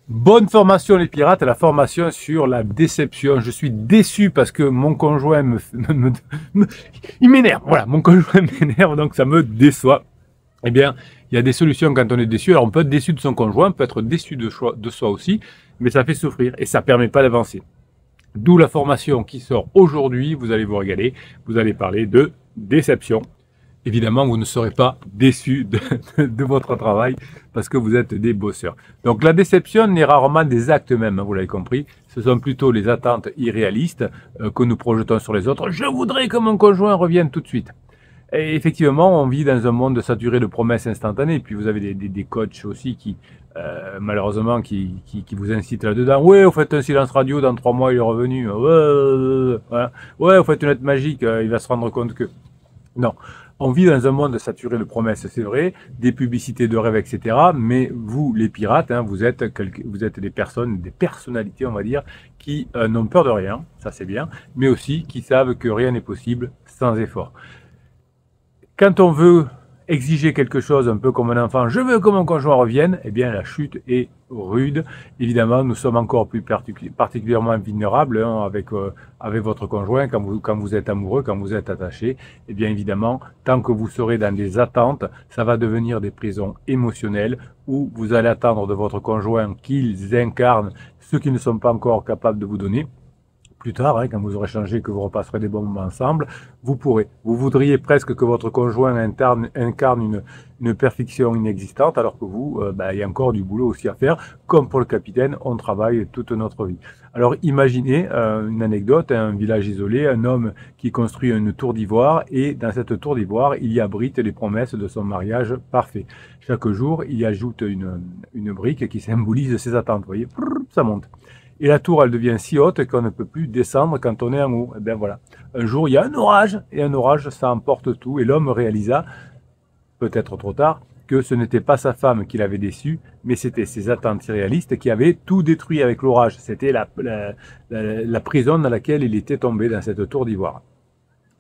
Bonne formation les pirates, la formation sur la déception. Je suis déçu parce que mon conjoint il m'énerve. Voilà, mon conjoint m'énerve, donc ça me déçoit. Eh bien, il y a des solutions quand on est déçu. Alors on peut être déçu de son conjoint, on peut être déçu de soi aussi, mais ça fait souffrir et ça permet pas d'avancer. D'où la formation qui sort aujourd'hui. Vous allez vous régaler. Vous allez parler de déception. Évidemment, vous ne serez pas déçu de votre travail parce que vous êtes des bosseurs. Donc la déception n'est rarement des actes même, vous l'avez compris. Ce sont plutôt les attentes irréalistes que nous projetons sur les autres. Je voudrais que mon conjoint revienne tout de suite. Et effectivement, on vit dans un monde saturé de promesses instantanées. Et puis vous avez des coachs aussi qui, malheureusement, qui vous incitent là-dedans. Ouais, vous faites un silence radio, dans 3 mois il est revenu. Ouais, vous faites une lettre magique, il va se rendre compte que... Non, on vit dans un monde saturé de promesses, c'est vrai, des publicités de rêves, etc. Mais vous, les pirates, hein, vous êtes des personnes, des personnalités, on va dire, qui n'ont peur de rien, ça c'est bien, mais aussi qui savent que rien n'est possible sans effort. Quand on veut exiger quelque chose, un peu comme un enfant, je veux que mon conjoint revienne, eh bien la chute est rude. Évidemment, nous sommes encore plus particulièrement vulnérables hein, avec votre conjoint quand vous êtes amoureux, quand vous êtes attaché. Eh bien évidemment, tant que vous serez dans des attentes, ça va devenir des prisons émotionnelles où vous allez attendre de votre conjoint qu'ils incarnent ce qu'ils ne sont pas encore capables de vous donner. Plus tard, hein, quand vous aurez changé, que vous repasserez des bons moments ensemble, vous pourrez. Vous voudriez presque que votre conjoint incarne une perfection inexistante, alors que vous, il y a encore du boulot aussi à faire. Comme pour le capitaine, on travaille toute notre vie. Alors imaginez une anecdote, un village isolé, un homme qui construit une tour d'ivoire, et dans cette tour d'ivoire, il y abrite les promesses de son mariage parfait. Chaque jour, il y ajoute une brique qui symbolise ses attentes. Vous voyez, ça monte. Et la tour, elle devient si haute qu'on ne peut plus descendre quand on est en haut. Et bien voilà. Un jour, il y a un orage, et un orage, ça emporte tout. Et l'homme réalisa, peut-être trop tard, que ce n'était pas sa femme qui l'avait déçu, mais c'était ses attentes irréalistes qui avaient tout détruit avec l'orage. C'était la prison dans laquelle il était tombé, dans cette tour d'ivoire.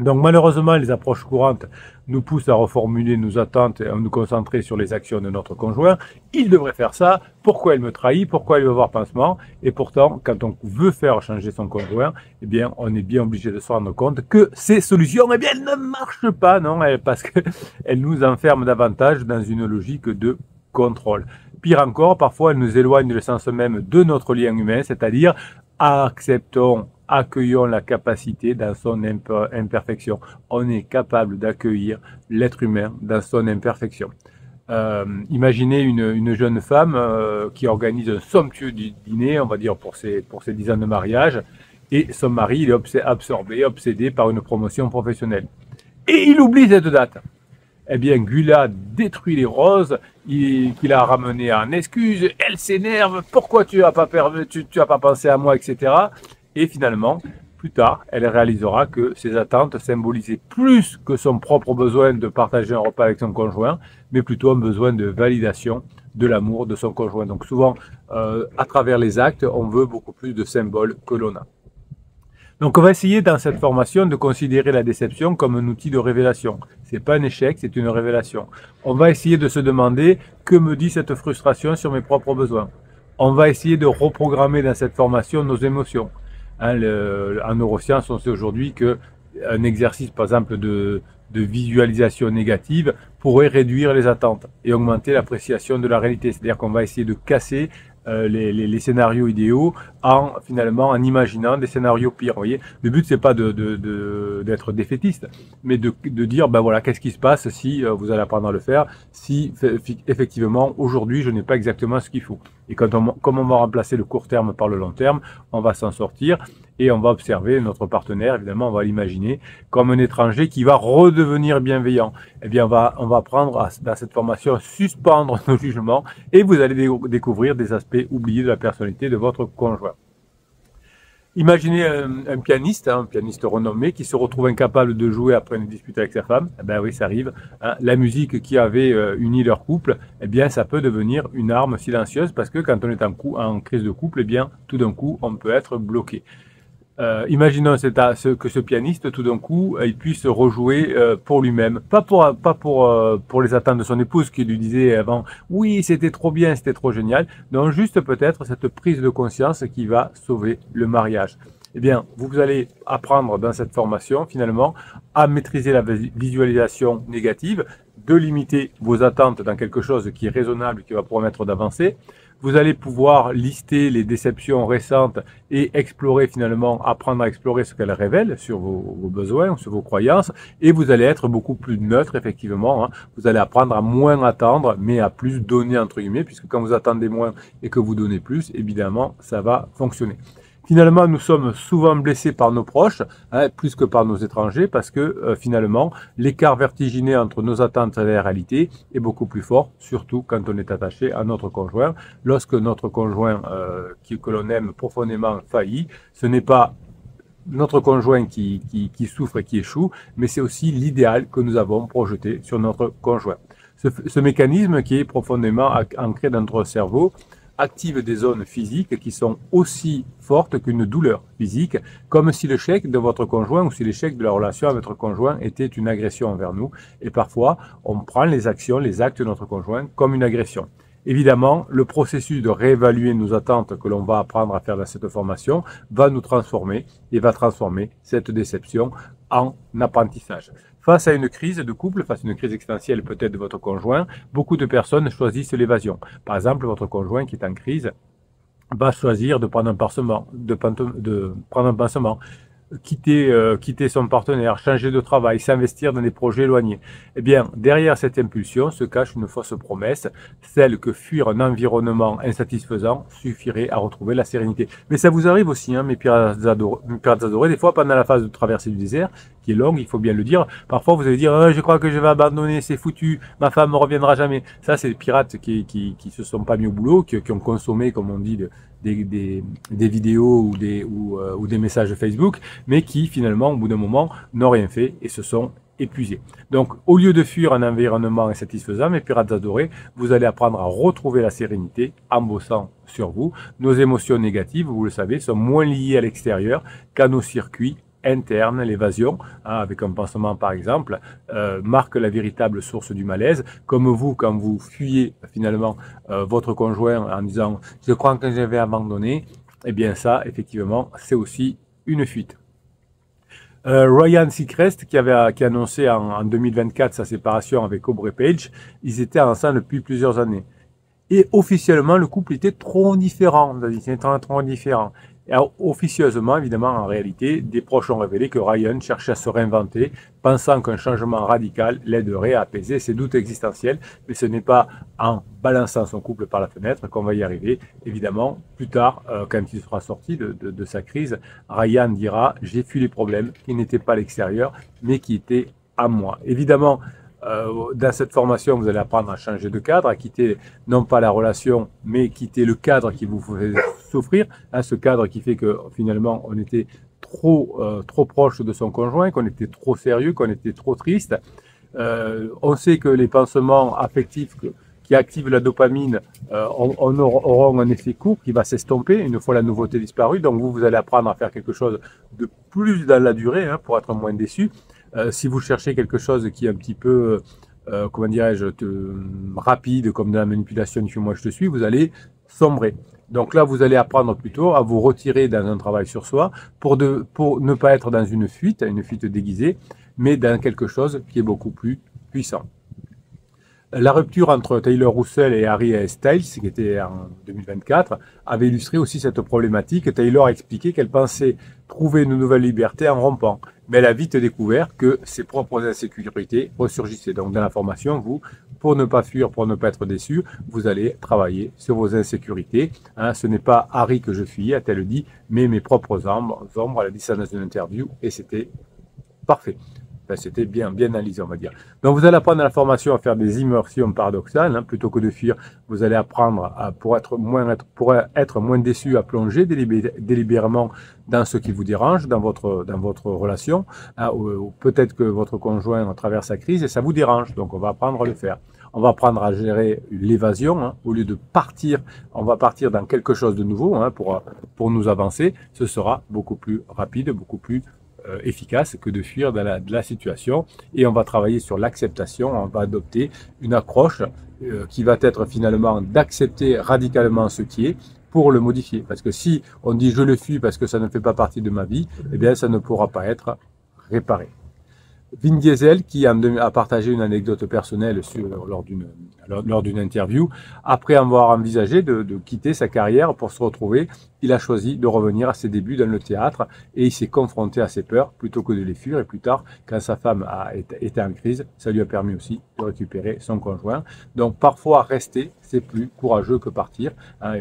Donc malheureusement, les approches courantes nous poussent à reformuler nos attentes et à nous concentrer sur les actions de notre conjoint. Il devrait faire ça, pourquoi il me trahit, pourquoi il veut avoir pansement. Et pourtant, quand on veut faire changer son conjoint, eh bien, on est bien obligé de se rendre compte que ces solutions, eh bien, elles ne marchent pas, non, parce qu'elles nous enferment davantage dans une logique de contrôle. Pire encore, parfois, elles nous éloignent de l'essence même de notre lien humain, c'est-à-dire accueillons la capacité dans son imperfection. On est capable d'accueillir l'être humain dans son imperfection. Imaginez une jeune femme qui organise un somptueux dîner, on va dire pour ses 10 ans de mariage, et son mari il est absorbé, obsédé par une promotion professionnelle. Et il oublie cette date. Eh bien, Gula détruit les roses, qu'il a ramené en excuse, elle s'énerve, pourquoi tu as pas pensé à moi, etc. Et finalement, plus tard, elle réalisera que ses attentes symbolisaient plus que son propre besoin de partager un repas avec son conjoint, mais plutôt un besoin de validation de l'amour de son conjoint. Donc souvent, à travers les actes, on veut beaucoup plus de symboles que l'on a. Donc on va essayer dans cette formation de considérer la déception comme un outil de révélation. C'est pas un échec, c'est une révélation. On va essayer de se demander que me dit cette frustration sur mes propres besoins. On va essayer de reprogrammer dans cette formation nos émotions. Hein, en neurosciences, on sait aujourd'hui qu'un exercice, par exemple, de visualisation négative pourrait réduire les attentes et augmenter l'appréciation de la réalité. C'est-à-dire qu'on va essayer de casser les scénarios idéaux finalement en imaginant des scénarios pires. Vous voyez, le but c'est pas d'être défaitiste, mais de dire ben voilà, qu'est-ce qui se passe si vous allez apprendre à le faire, si effectivement aujourd'hui je n'ai pas exactement ce qu'il faut. Et comme on va remplacer le court terme par le long terme, on va s'en sortir et on va observer notre partenaire, évidemment on va l'imaginer comme un étranger qui va redevenir bienveillant. Eh bien on va apprendre dans cette formation à suspendre nos jugements et vous allez découvrir des aspects oubliés de la personnalité de votre conjoint. Imaginez un pianiste renommé qui se retrouve incapable de jouer après une dispute avec sa femme. Eh bien oui, ça arrive. Hein. La musique qui avait uni leur couple, eh bien ça peut devenir une arme silencieuse parce que quand on est en crise de couple, eh bien tout d'un coup on peut être bloqué. Imaginons que ce pianiste, tout d'un coup, il puisse rejouer pour lui-même, pas pour les attentes de son épouse qui lui disait avant, oui, c'était trop bien, c'était trop génial. Non, juste peut-être cette prise de conscience qui va sauver le mariage. Eh bien, vous allez apprendre dans cette formation, finalement, à maîtriser la visualisation négative, de limiter vos attentes dans quelque chose qui est raisonnable, qui va permettre d'avancer. Vous allez pouvoir lister les déceptions récentes et explorer finalement, apprendre à explorer ce qu'elles révèlent sur vos besoins, sur vos croyances. Et vous allez être beaucoup plus neutre, effectivement. Hein. Vous allez apprendre à moins attendre, mais à plus donner, entre guillemets, puisque quand vous attendez moins et que vous donnez plus, évidemment, ça va fonctionner. Finalement, nous sommes souvent blessés par nos proches, hein, plus que par nos étrangers, parce que finalement, l'écart vertigineux entre nos attentes et la réalité est beaucoup plus fort, surtout quand on est attaché à notre conjoint. Lorsque notre conjoint que l'on aime profondément faillit, ce n'est pas notre conjoint qui souffre et qui échoue, mais c'est aussi l'idéal que nous avons projeté sur notre conjoint. Ce mécanisme qui est profondément ancré dans notre cerveau, active des zones physiques qui sont aussi fortes qu'une douleur physique, comme si l'échec de votre conjoint ou si l'échec de la relation avec votre conjoint était une agression envers nous. Et parfois, on prend les actions, les actes de notre conjoint comme une agression. Évidemment, le processus de réévaluer nos attentes que l'on va apprendre à faire dans cette formation va nous transformer et va transformer cette déception en apprentissage. Face à une crise de couple, face à une crise existentielle peut-être de votre conjoint, beaucoup de personnes choisissent l'évasion. Par exemple, votre conjoint qui est en crise va choisir de prendre un pansement, quitter son partenaire, changer de travail, s'investir dans des projets éloignés. Eh bien, derrière cette impulsion se cache une fausse promesse, celle que fuir un environnement insatisfaisant suffirait à retrouver la sérénité. Mais ça vous arrive aussi, hein, mes pirates adorés, des fois pendant la phase de traversée du désert, qui est longue, il faut bien le dire. Parfois, vous allez dire, je crois que je vais abandonner, c'est foutu, ma femme ne reviendra jamais. Ça, c'est des pirates qui se sont pas mis au boulot, qui ont consommé, comme on dit, des vidéos ou des messages Facebook, mais qui finalement, au bout d'un moment, n'ont rien fait et se sont épuisés. Donc, au lieu de fuir un environnement insatisfaisant, mes pirates adorés, vous allez apprendre à retrouver la sérénité en bossant sur vous. Nos émotions négatives, vous le savez, sont moins liées à l'extérieur qu'à nos circuits interne, l'évasion, hein, avec un pansement par exemple, marque la véritable source du malaise. Comme vous, quand vous fuyez finalement votre conjoint en disant « je crois que je vais abandonner », eh bien ça, effectivement, c'est aussi une fuite. Ryan Seacrest, qui a annoncé en 2024 sa séparation avec Aubrey Page, ils étaient ensemble depuis plusieurs années. Et officiellement, le couple était trop différent. C'était trop différent. Et alors, officieusement, évidemment, en réalité, des proches ont révélé que Ryan cherchait à se réinventer, pensant qu'un changement radical l'aiderait à apaiser ses doutes existentiels. Mais ce n'est pas en balançant son couple par la fenêtre qu'on va y arriver. Évidemment, plus tard, quand il sera sorti de sa crise, Ryan dira « j'ai fui les problèmes qui n'étaient pas à l'extérieur, mais qui étaient à moi ». Évidemment, dans cette formation, vous allez apprendre à changer de cadre, à quitter non pas la relation, mais quitter le cadre qui vous fait souffrir, hein, ce cadre qui fait que finalement on était trop proche de son conjoint, qu'on était trop sérieux, qu'on était trop triste. On sait que les pansements affectifs qui activent la dopamine auront un effet court qui va s'estomper une fois la nouveauté disparue. Donc vous allez apprendre à faire quelque chose de plus dans la durée, hein, pour être moins déçu. Si vous cherchez quelque chose qui est un petit peu, comment dirais-je, rapide, comme de la manipulation du moi je te suis, vous allez sombrer. Donc là, vous allez apprendre plutôt à vous retirer dans un travail sur soi pour ne pas être dans une fuite déguisée, mais dans quelque chose qui est beaucoup plus puissant. La rupture entre Taylor Russell et Harry Styles, qui était en 2024, avait illustré aussi cette problématique. Taylor a expliqué qu'elle pensait trouver une nouvelle liberté en rompant, mais elle a vite découvert que ses propres insécurités ressurgissaient. Donc dans la formation, vous, pour ne pas fuir, pour ne pas être déçu, vous allez travailler sur vos insécurités. Hein, ce n'est pas Harry que je fuis, a-t-elle dit, mais mes propres ombres. Elle a dit ça dans une interview et c'était parfait. C'était bien analysé, on va dire. Donc, vous allez apprendre à la formation à faire des immersions paradoxales, hein, plutôt que de fuir. Vous allez apprendre pour être moins déçu, à plonger délibérément dans ce qui vous dérange, dans votre relation. Hein, ou peut-être que votre conjoint traverse sa crise et ça vous dérange. Donc, on va apprendre à le faire. On va apprendre à gérer l'évasion, hein. Au lieu de partir, on va partir dans quelque chose de nouveau, hein, pour nous avancer. Ce sera beaucoup plus rapide, beaucoup plus efficace que de fuir de la situation. Et on va travailler sur l'acceptation. On va adopter une approche qui va être finalement d'accepter radicalement ce qui est, pour le modifier. Parce que si on dit je le fuis parce que ça ne fait pas partie de ma vie, eh bien ça ne pourra pas être réparé. Vin Diesel, qui a partagé une anecdote personnelle lors d'une interview, après avoir envisagé de quitter sa carrière pour se retrouver, il a choisi de revenir à ses débuts dans le théâtre et il s'est confronté à ses peurs plutôt que de les fuir. Et plus tard, quand sa femme était en crise, ça lui a permis aussi de récupérer son conjoint. Donc parfois, rester, c'est plus courageux que partir. Hein,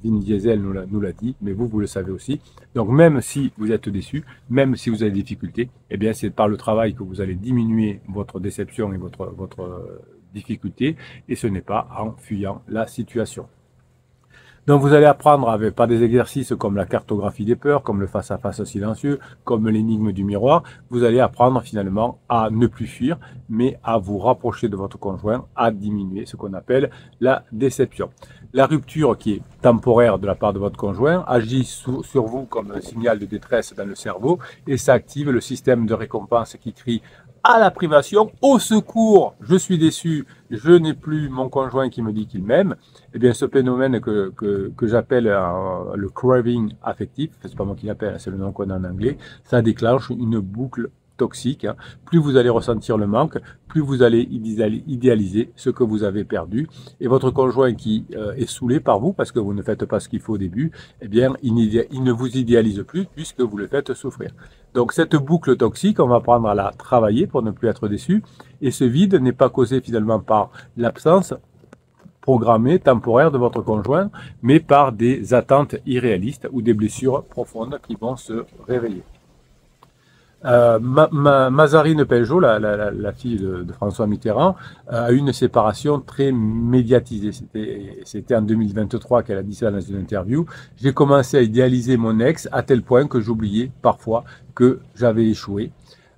Vin Diesel nous l'a dit, mais vous le savez aussi. Donc même si vous êtes déçu, même si vous avez des difficultés, eh bien c'est par le travail que vous allez diminuer votre déception et votre difficulté, et ce n'est pas en fuyant la situation. Donc vous allez apprendre par des exercices comme la cartographie des peurs, comme le face-à-face silencieux, comme l'énigme du miroir, vous allez apprendre finalement à ne plus fuir, mais à vous rapprocher de votre conjoint, à diminuer ce qu'on appelle la déception. La rupture qui est temporaire de la part de votre conjoint agit sur vous comme un signal de détresse dans le cerveau et ça active le système de récompense qui crie à la privation, au secours, je suis déçu, je n'ai plus mon conjoint qui me dit qu'il m'aime. Eh bien, ce phénomène que j'appelle le craving affectif, c'est pas moi qui l'appelle, c'est le nom qu'on a en anglais, ça déclenche une boucle toxique. Hein. Plus vous allez ressentir le manque, plus vous allez idéaliser ce que vous avez perdu. Et votre conjoint qui est saoulé par vous parce que vous ne faites pas ce qu'il faut au début, eh bien, il ne vous idéalise plus puisque vous le faites souffrir. Donc cette boucle toxique, on va apprendre à la travailler pour ne plus être déçu. Et ce vide n'est pas causé finalement par l'absence programmée, temporaire de votre conjoint, mais par des attentes irréalistes ou des blessures profondes qui vont se réveiller. Mazarine Pelgeau, la fille de François Mitterrand, a eu une séparation très médiatisée. C'était en 2023 qu'elle a dit ça dans une interview. J'ai commencé à idéaliser mon ex à tel point que j'oubliais parfois que j'avais échoué.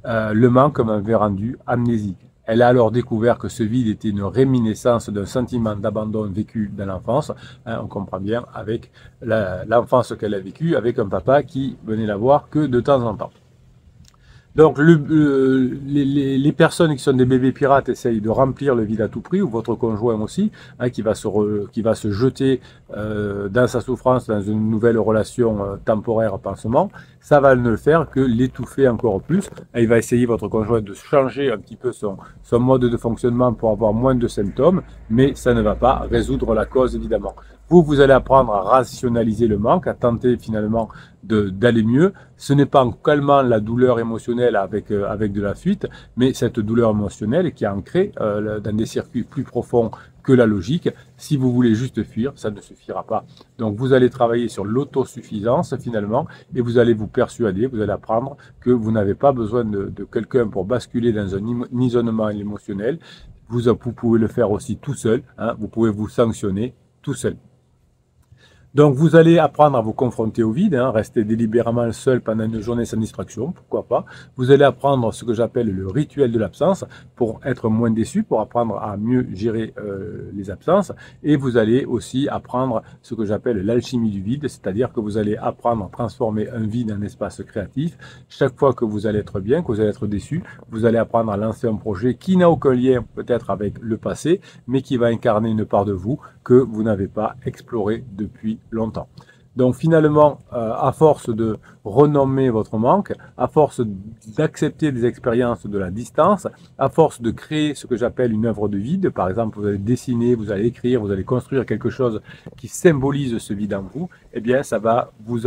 Le manque m'avait rendu amnésique. Elle a alors découvert que ce vide était une réminiscence d'un sentiment d'abandon vécu dans l'enfance. Hein, on comprend bien avec l'enfance qu'elle a vécue, avec un papa qui venait la voir que de temps en temps. Donc les personnes qui sont des bébés pirates essayent de remplir le vide à tout prix, ou votre conjoint aussi, hein, qui va se jeter dans sa souffrance, dans une nouvelle relation temporaire pansement. Ça va ne le faire que l'étouffer encore plus. Il va essayer, votre conjoint, de changer un petit peu son mode de fonctionnement pour avoir moins de symptômes, mais ça ne va pas résoudre la cause, évidemment. Vous allez apprendre à rationaliser le manque, à tenter finalement d'aller mieux. Ce n'est pas en calmant la douleur émotionnelle avec de la fuite, mais cette douleur émotionnelle qui est ancrée dans des circuits plus profonds que la logique. Si vous voulez juste fuir, ça ne suffira pas. Donc vous allez travailler sur l'autosuffisance finalement et vous allez vous persuader, vous allez apprendre que vous n'avez pas besoin de quelqu'un pour basculer dans un isolement émotionnel. Vous pouvez le faire aussi tout seul, hein, vous pouvez vous sanctionner tout seul. Donc vous allez apprendre à vous confronter au vide, hein, rester délibérément seul pendant une journée sans distraction, pourquoi pas. Vous allez apprendre ce que j'appelle le rituel de l'absence pour être moins déçu, pour apprendre à mieux gérer les absences. Et vous allez aussi apprendre ce que j'appelle l'alchimie du vide, c'est-à-dire que vous allez apprendre à transformer un vide en espace créatif. Chaque fois que vous allez être bien, que vous allez être déçu, vous allez apprendre à lancer un projet qui n'a aucun lien peut-être avec le passé, mais qui va incarner une part de vous que vous n'avez pas exploré depuis longtemps. Donc finalement, à force de renommer votre manque, à force d'accepter des expériences de la distance, à force de créer ce que j'appelle une œuvre de vide, par exemple vous allez dessiner, vous allez écrire, vous allez construire quelque chose qui symbolise ce vide en vous, eh bien ça va vous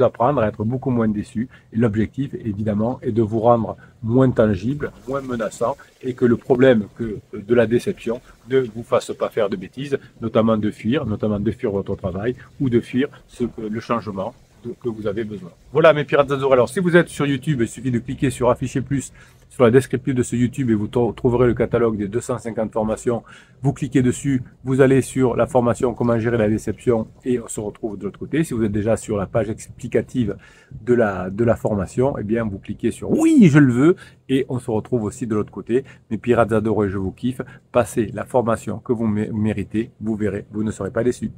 apprendre à être beaucoup moins déçu. Et l'objectif évidemment est de vous rendre moins tangible, moins menaçant et que le problème de la déception ne vous fasse pas faire de bêtises, notamment de fuir votre travail ou de fuir le changement que vous avez besoin. Voilà mes pirates adorés. Alors si vous êtes sur YouTube, il suffit de cliquer sur afficher plus sur la descriptive de ce YouTube et vous trouverez le catalogue des 250 formations. Vous cliquez dessus, vous allez sur la formation comment gérer la déception et on se retrouve de l'autre côté. Si vous êtes déjà sur la page explicative de la formation, eh bien vous cliquez sur oui, je le veux et on se retrouve aussi de l'autre côté. Mes pirates adorés, je vous kiffe. Passez la formation que vous méritez, vous verrez, vous ne serez pas déçus.